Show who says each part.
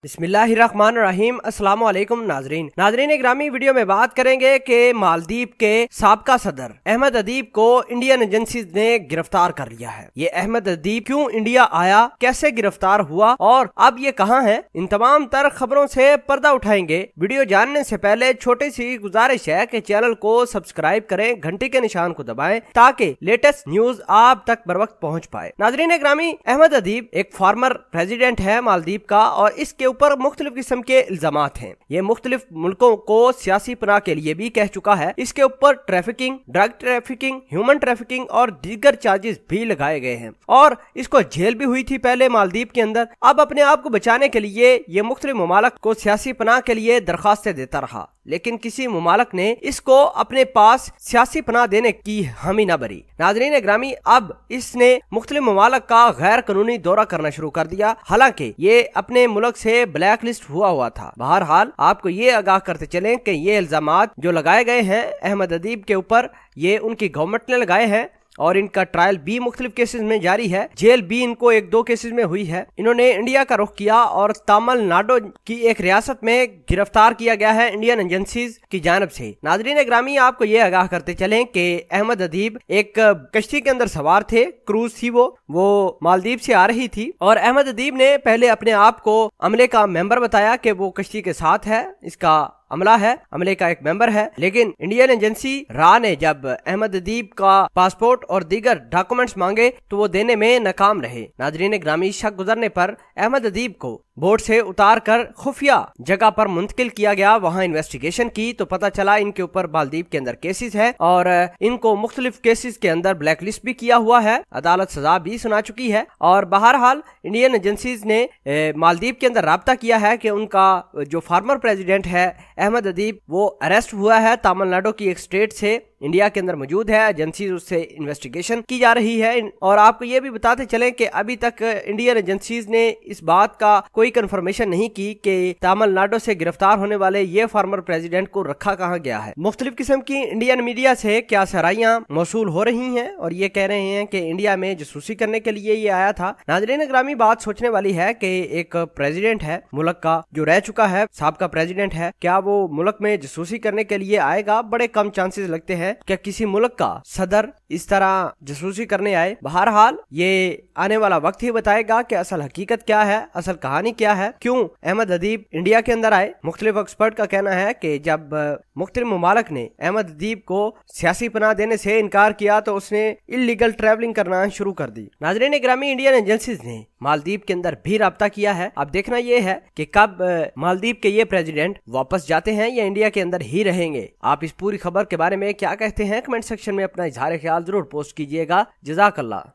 Speaker 1: बिस्मिल्लाहिर्रहमानिर्रहीम। अस्सलाम वालेकुम नाजरीन ग्रामी, वीडियो में बात करेंगे कि मालदीव के साबका सदर अहमद अदीब को इंडियन एजेंसीज ने गिरफ्तार कर लिया है। ये अहमद अदीब क्यों इंडिया आया, कैसे गिरफ्तार हुआ और अब ये कहाँ है, इन तमाम तर खबरों से पर्दा उठाएंगे। वीडियो जानने से पहले छोटी सी गुजारिश है कि चैनल को सब्सक्राइब करें, घंटी के निशान को दबाएं ताकि लेटेस्ट न्यूज आप तक बर वक्त पहुँच पाए। नाजरीन ग्रामी, अहमद अदीब एक फॉर्मर प्रेसिडेंट है मालदीव का और इसके ऊपर मुख्तलिफ किस्म के इल्जामात हैं। ये मुख्तलिफ मुल्कों को सियासी पनाह के लिए भी कह चुका है। इसके ऊपर trafficking, drug trafficking, human trafficking और दीगर चार्जेस भी लगाए गए हैं और इसको जेल भी हुई थी पहले मालदीव के अंदर। अब अपने आप को बचाने के लिए ये मुख्तलिफ ममालिक को सियासी पनाह के लिए दरखास्तें देता रहा, लेकिन किसी मुमालिक ने इसको अपने पास सियासी पनाह देने की हामी न भरी। नाज़रीन ग्रामी, अब इसने मुख्तलिफ ममालिक का गैर कानूनी दौरा करना शुरू कर दिया, हालांकि ये अपने मुल्क से ब्लैक लिस्ट हुआ था। बहरहाल आपको ये आगाह करते चलें कि ये इल्जामात जो लगाए गए हैं अहमद अदीब के ऊपर, ये उनकी गवर्नमेंट ने लगाए हैं और इनका ट्रायल भी मुख्तलिफ केसेस में जारी है। जेल भी इनको एक दो केसेस में हुई है। इन्होंने इंडिया का रुख किया और तमिलनाडु की एक रियासत में गिरफ्तार किया गया है इंडियन एजेंसीज की जानिब से। नाजरीन ग्रामी, आपको ये आगाह करते चलें कि अहमद अदीब एक कश्ती के अंदर सवार थे, क्रूज थी वो मालदीव से आ रही थी और अहमद अदीब ने पहले अपने आप को अमले का मेंबर बताया कि वो कश्ती के साथ है, इसका अमला है, अमले का एक मेंबर है। लेकिन इंडियन एजेंसी रा ने जब अहमद अदीब का पासपोर्ट और दीगर डॉक्यूमेंट्स मांगे तो वो देने में नाकाम रहे। नाजरीन ग्रामी, शक गुजरने पर अहमद अदीब को बोट से उतार कर खुफिया जगह पर मुंतकिल किया गया। वहाँ इन्वेस्टिगेशन की तो पता चला इनके ऊपर मालदीव के अंदर केसेस है और इनको मुख्तलिफ केसेस के अंदर ब्लैक लिस्ट भी किया हुआ है। अदालत सजा भी सुना चुकी है और बहरहाल इंडियन एजेंसीज ने मालदीव के अंदर राब्ता किया है कि उनका जो फॉर्मर प्रेसिडेंट है अहमद अदीब, वो अरेस्ट हुआ है तमिलनाडु की एक स्टेट से, इंडिया के अंदर मौजूद है। एजेंसी उससे इन्वेस्टिगेशन की जा रही है और आपको ये भी बताते चलें कि अभी तक इंडियन एजेंसीज ने इस बात का कोई कंफर्मेशन नहीं की कि तमिलनाडु से गिरफ्तार होने वाले ये फॉर्मर प्रेसिडेंट को रखा कहाँ गया है। मुख्तलिफ किस्म की इंडियन मीडिया से क्या सराइयां मौसूल हो रही हैं और ये कह रहे हैं कि इंडिया में जासूसी करने के लिए ये आया था। नाज़रीन ग्रामी, बात सोचने वाली है कि एक प्रेसिडेंट है मुल्क का जो रह चुका है, साबका प्रेसिडेंट है, क्या वो मुल्क में जासूसी करने के लिए आएगा? बड़े कम चांसेस लगते हैं क्या किसी मुल्क का सदर इस तरह जासूसी करने आए। बहरहाल ये आने वाला वक्त ही बताएगा कि असल हकीकत क्या है, असल कहानी क्या है, क्यों अहमद अदीब इंडिया के अंदर आए। मुख्तलिफ एक्सपर्ट का कहना है कि जब मुख्तलिफ ममालिक ने अहमद अदीब को सियासी पनाह देने से इनकार किया तो उसने इलीगल ट्रैवलिंग करना शुरू कर दी। नाज़रीन ग्रामी, इंडियन एजेंसीज ने मालदीव के अंदर भी राब्ता किया है। अब देखना यह है कि कब मालदीव के ये प्रेसिडेंट वापस जाते हैं या इंडिया के अंदर ही रहेंगे। आप इस पूरी खबर के बारे में क्या कहते हैं? कमेंट सेक्शन में अपना इजहार ख्याल जरूर पोस्ट कीजिएगा। जज़ाकल्लाह।